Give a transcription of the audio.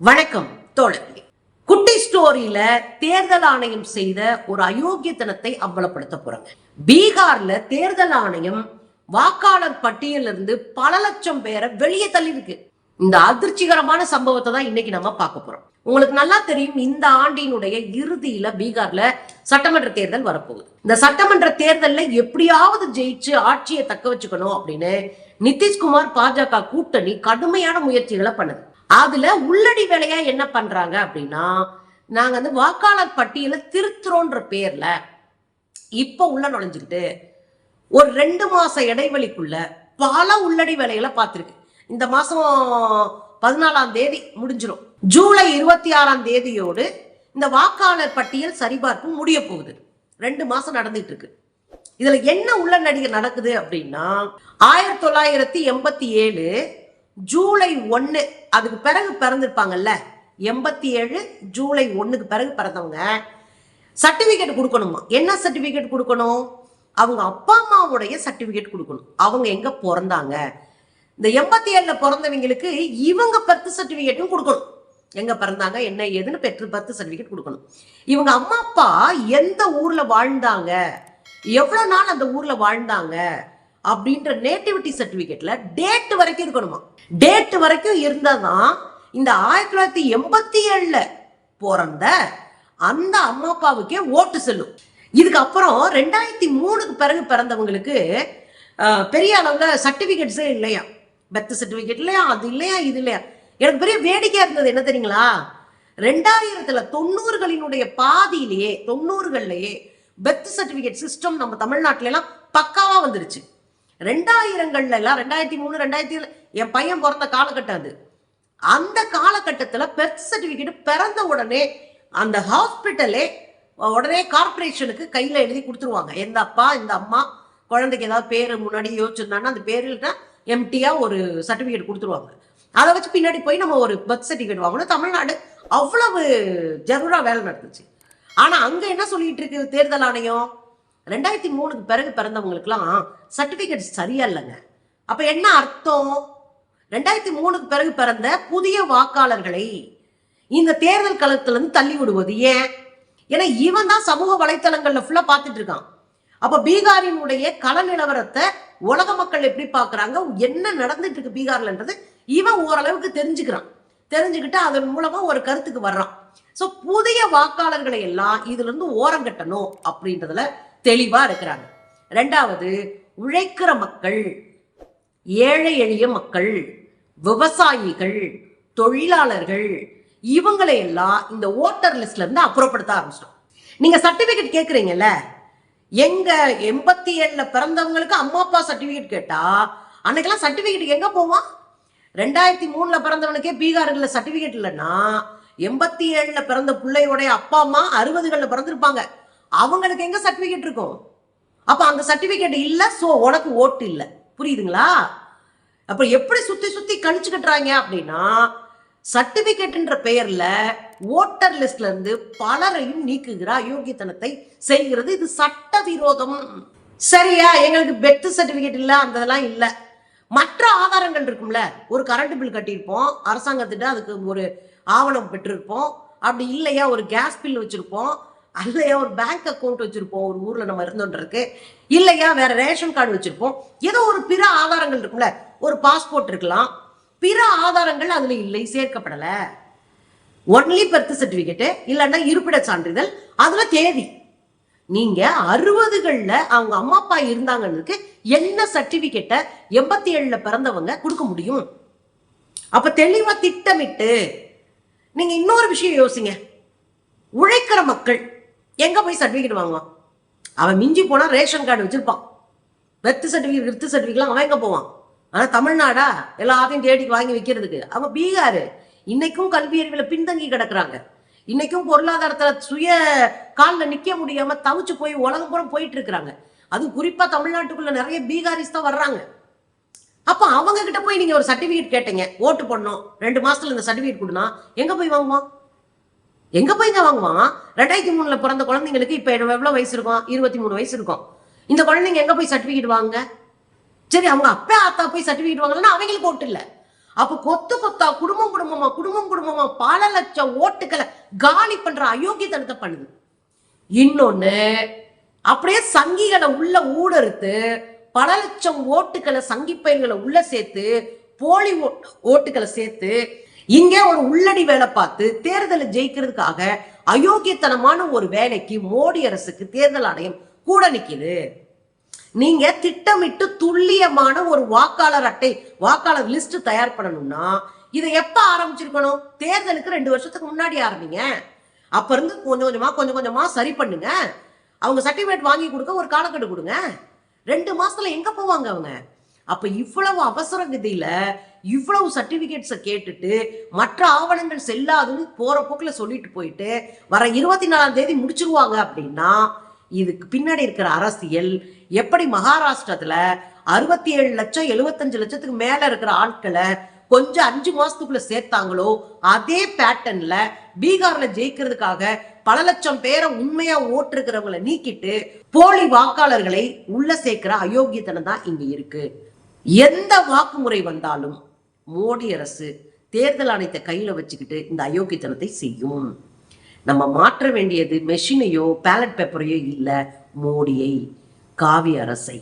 வணக்கம் தோழர்களே. குட்டி ஸ்டோரியில தேர்தல் ஆணையம் செய்த ஒரு அயோக்கியத்தனத்தை அம்பலப்படுத்த போறாங்க. பீகார்ல தேர்தல் ஆணையம் வாக்காளர் பட்டியலிருந்து இருந்து பல லட்சம் பேரை வெளியே தள்ளி இருக்கு. இந்த அதிர்ச்சிகரமான சம்பவத்தை தான் இன்னைக்கு நம்ம பார்க்க போறோம். உங்களுக்கு நல்லா தெரியும், இந்த ஆண்டினுடைய இறுதியில பீகார்ல சட்டமன்ற தேர்தல் வரப்போகுது. இந்த சட்டமன்ற தேர்தல்ல எப்படியாவது ஜெயிச்சு ஆட்சியை தக்க வச்சுக்கணும் அப்படின்னு நிதிஷ்குமார் பாஜக கூட்டணி கடுமையான முயற்சிகளை பண்ணுது. அதுல உள்ளடி வேலையா என்ன பண்றாங்க அப்படின்னா, நாங்க வந்து வாக்காளர் பட்டியல திருத்துறோன்ற பேர்ல இப்ப உள்ள நுழைஞ்சுக்கிட்டு ஒரு 2 மாச இடைவெளிக்குள்ள பல உள்ளடி வேலைகளை பார்த்திருக்கு. இந்த மாசம் 14ஆம் தேதி முடிஞ்சிடும். ஜூலை 26ஆம் தேதியோடு இந்த வாக்காளர் பட்டியல் சரிபார்ப்பு முடிய போகுது. 2 மாசம் நடந்துட்டு இருக்கு. இதுல என்ன உள்ள நடிகை நடக்குது அப்படின்னா, 1987 ஜூலை 1 அதுக்கு பிறகு பிறந்திருப்பாங்கல்ல, 87 ஜூலை 1க்கு பிறகு பிறந்தவங்க சர்டிபிகேட் கொடுக்கணுமா? என்ன சர்டிபிகேட் கொடுக்கணும்? அவங்க அப்பா அம்மாவுடைய சர்டிபிகேட் கொடுக்கணும். அவங்க எங்க பிறந்தாங்க, இந்த 87ல பிறந்தவங்களுக்கு இவங்க பர்த் சர்டிபிகேட்டும் கொடுக்கணும். எங்க பிறந்தாங்க, என்ன ஏதுன்னு பர்த் சர்டிபிகேட் கொடுக்கணும். இவங்க அம்மா அப்பா எந்த ஊர்ல வாழ்ந்தாங்க, எவ்வளவு நாள் அந்த ஊர்ல வாழ்ந்தாங்க அப்படின்ற நேட்டிவிட்டி சர்டிபிகேட்ல டேட் வரைக்கும் இருக்கணுமா. டேட் வரைக்கும் இருந்தாதான் இந்த 1987ல பிறந்த அந்த அம்மா அப்பாவுக்கே ஓட்டு செல்லும். இதுக்கு அப்புறம் 2003க்கு பிறகு பிறந்தவங்களுக்கு பெரிய அளவுல சர்டிபிகேட்ஸே இல்லையா, பர்த் சர்டிபிகேட் இல்லையா, அது இல்லையா, இது இல்லையா. எனக்கு பெரிய வேடிக்கையா இருந்தது என்ன தெரியுங்களா, 2000ல 90களினுடைய பாதியிலேயே 90கள்லயே பர்த் சர்டிபிகேட் சிஸ்டம் நம்ம தமிழ்நாட்டுல எல்லாம் பக்காவா வந்துருச்சு. 2000கள்ல எல்லாம் 2003 2000 என் பையன் பிறந்த காலகட்டம் அது. அந்த காலகட்டத்துல பர்த் சர்டிபிகேட் பிறந்த உடனே அந்த ஹாஸ்பிட்டலே உடனே கார்பரேஷனுக்கு கையில எழுதி கொடுத்துருவாங்க. எந்த அப்பா இந்த அம்மா குழந்தைக்கு ஏதாவது பேரு முன்னாடி யோசிச்சிருந்தாங்கன்னா அந்த பேருல எம்டியா ஒரு சர்டிபிகேட் கொடுத்துருவாங்க. அதை வச்சு பின்னாடி போய் நம்ம ஒரு பர்த் சர்டிபிகேட் வாங்கணும். தமிழ்நாடு அவ்வளவு ஜரூரா வேலை நடந்துச்சு. ஆனா அங்க என்ன சொல்லிட்டு இருக்கு தேர்தல் ஆணையம், 2003க்கு பிறகு பிறந்தவங்களுக்குலாம் சர்டிபிகேட் சரியா இல்லைங்க. அப்ப என்ன அர்த்தம், 2003க்கு பிறகு பிறந்த புதிய வாக்காளர்களை இந்த தேர்தல் களத்துல இருந்து தள்ளி விடுவது ஏன்? ஏன்னா இவன் தான் சமூக வலைத்தளங்கள்ல ஃபுல்லா பார்த்துட்டு இருக்கான். அப்ப பீகாரினுடைய கள நிலவரத்தை உலக மக்கள் எப்படி பாக்குறாங்க, என்ன நடந்துட்டு இருக்கு பீகார்லன்றது இவன் ஓரளவுக்கு தெரிஞ்சுக்கிறான். தெரிஞ்சுக்கிட்டு அதன் மூலமா ஒரு கருத்துக்கு வர்றான். சோ புதிய வாக்காளர்களை எல்லாம் இதுல இருந்து ஓரம் கட்டணும் அப்படின்றதுல தெளிவா இருக்கிறாங்க. 2வது, உழைக்கிற மக்கள், ஏழை எளிய மக்கள், விவசாயிகள், தொழிலாளர்கள், இவங்களை எல்லாம் இந்த ஓட்டர் லிஸ்ட்ல இருந்து அப்புறப்படுத்த ஆரம்பிச்சிட்டோம். நீங்க சர்டிபிகேட் கேக்குறீங்கல்ல, எங்க 87ல பிறந்தவங்களுக்கு அம்மா அப்பா சர்டிபிகேட் கேட்டா அன்னைக்கெல்லாம் சர்டிபிகேட் எங்க போவான்? 2003ல பிறந்தவனுக்கே பீகார்ல சர்டிபிகேட் இல்லைன்னா 87ல பிறந்த பிள்ளையோடைய அப்பா அம்மா 60கள்ல பிறந்திருப்பாங்க, அவங்களுக்கு எங்க சர்டிபிகேட் இருக்கும்? அப்ப அந்த சர்டிபிகேட் இல்ல, சோ உனக்கு ஓட்டு இல்ல. புரியுதுங்களா? அப்ப எப்படி சுத்தி சுத்தி கழிச்சு கட்டுறாங்க அப்படின்னா, சர்டிபிகேட்ன்ற பெயர்ல ஓட்டர் லிஸ்ட்ல இருந்து பலரையும் நீக்குகிற அயோக்கியத்தனத்தை செய்கிறது. இது சட்ட விரோதம். சரியா? எங்களுக்கு பர்த் சர்டிபிகேட் இல்ல, அதெல்லாம் இல்ல, மற்ற ஆதாரங்கள் இருக்கும்ல, ஒரு கரண்ட் பில் கட்டியிருப்போம், அரசாங்கத்திட்ட அதுக்கு ஒரு ஆவணம் பெற்றிருப்போம், அப்படி இல்லையா ஒரு கேஸ் பில் வச்சிருப்போம், இல்லையா ஒரு பேங்க் அக்கௌண்ட் வச்சிருப்போம், ஒரு ஊர்ல நம்ம இருந்தோன்றதுக்கு, இல்லையா வேற ரேஷன் கார்டு வச்சிருப்போம், ஏதோ ஒரு பிற ஆதாரங்கள் இருக்கும்ல, ஒரு பாஸ்போர்ட் இருக்கலாம், பிற ஆதாரங்கள் அதுல இல்லை, சேர்க்கப்படல. ஒன்லி பர்த் சர்டிபிகேட் இல்லைன்னா இருப்பிட சான்றிதழ், அதுல தேதி. நீங்க 60கள்ல அவங்க அம்மா அப்பா இருந்தாங்கன்னு என்ன சர்டிபிகேட்டை 87ல பிறந்தவங்க கொடுக்க முடியும்? அப்ப தெளிவா திட்டமிட்டு நீங்க இன்னொரு விஷயம் யோசிங்க. உழைக்கிற மக்கள் எங்க போய் சர்டிபிகேட் வாங்குவான்? அவன் மிஞ்சி போனா ரேஷன் கார்டு வச்சிருப்பான், பர்த் சர்டிபிகேட் அவன் எங்க போவான்? ஆனா தமிழ்நாடா எல்லாத்தையும் தேடி வாங்கி வைக்கிறதுக்கு. அவன் பீகாரு இன்னைக்கும் கல்வி அறிவில் பின்தங்கி கிடக்குறாங்க. இன்னைக்கும் பொருளாதாரத்துல சுய காலில் நிக்க முடியாம தவிச்சு போய் உலகம் புறம் போயிட்டு இருக்கிறாங்க. அது குறிப்பா தமிழ்நாட்டுக்குள்ள நிறைய பீகாரிஸ் தான் வர்றாங்க. அப்ப அவங்க கிட்ட போய் நீங்க ஒரு சர்டிபிகேட் கேட்டீங்க, ஓட்டு பண்ணணும் 2 மாசத்துல இந்த சர்டிபிகேட் கொடுனா, எங்க போய் வாங்குவான்? எங்க போய்ங்க வாங்குவான்? 2003ல பிறந்த குழந்தைங்களுக்கு இப்ப எவ்வளவு வயசு இருக்கும்? 23 வயசு இருக்கும். இந்த குழந்தைங்க எங்க போய் சர்டிபிகேட் வாங்க? சரி, அவங்க அப்பா ஆத்தா போய் சர்டிபிகேட் வாங்கலன்னா அவங்களுக்கு ஓட்டு இல்ல. அப்ப கொத்து கொத்தா குடும்பம் குடும்பமா பல லட்சம் ஓட்டுகளை காலி பண்ற அயோக்கியத்தனத்தை பண்ணுது. இன்னொன்னு, அப்படியே சங்கிகளை உள்ள ஊடறுத்து பல லட்சம் ஓட்டுகளை சங்கி பயிர்களை உள்ள சேர்த்து போலி ஓட்டுகளை சேர்த்து இங்க ஒரு உள்ளடி வேலை பார்த்து தேர்தலை ஜெயிக்கிறதுக்காக அயோக்கியத்தனமான ஒரு வேலைக்கு மோடி அரசுக்கு தேர்தல் ஆணையம் கூட நிக்குது. நீங்க திட்டமிட்டு துல்லியமான ஒரு வாக்காளர் அட்டை வாக்காளர் லிஸ்ட் தயார் பண்ணணும்னா இதை எப்ப ஆரம்பிச்சிருக்கணும்? தேர்தலுக்கு 2 வருஷத்துக்கு முன்னாடி ஆரம்பிங்க. அப்ப இருந்து கொஞ்சம் கொஞ்சமா சரி பண்ணுங்க. அவங்க சர்டிபிகேட் வாங்கி கொடுக்க ஒரு காலக்கெடு கொடுங்க. 2 மாசத்துல எங்க போவாங்க அவங்க? அப்ப இவ்வளவு அவசர கதியில இவ்வளவு சர்டிபிகேட்ஸை கேட்டுட்டு மற்ற ஆவணங்கள் செல்லாதுன்னு போற போக்குல சொல்லிட்டு போயிட்டு வர 24ஆம் தேதி முடிச்சிருவாங்க அப்படின்னா இதுக்கு பின்னாடி இருக்கிற அரசியல் எப்படி? மகாராஷ்டிரத்துல 67 லட்சம் 75 லட்சத்துக்கு மேல இருக்கிற ஆட்களை கொஞ்சம் 5 மாசத்துக்குள்ள சேர்த்தாங்களோ அதே பேட்டர்ன்ல பீகார்ல ஜெயிக்கிறதுக்காக பல லட்சம் பேரை உண்மையா ஓட்டுருக்கிறவங்களை நீக்கிட்டு போலி வாக்காளர்களை உள்ள சேர்க்கிற அயோக்கியத்தனம் தான் இங்க இருக்கு. எந்த வாக்குமுறை வந்தாலும் மோடி அரசு தேர்தல் ஆணையத்தை கையில வச்சுக்கிட்டு இந்த அயோக்கியத்தனத்தை செய்யும். நம்ம மாற்ற வேண்டியது மெஷினையோ பேலட் பேப்பரையோ இல்ல, மோடியை, காவி அரசை.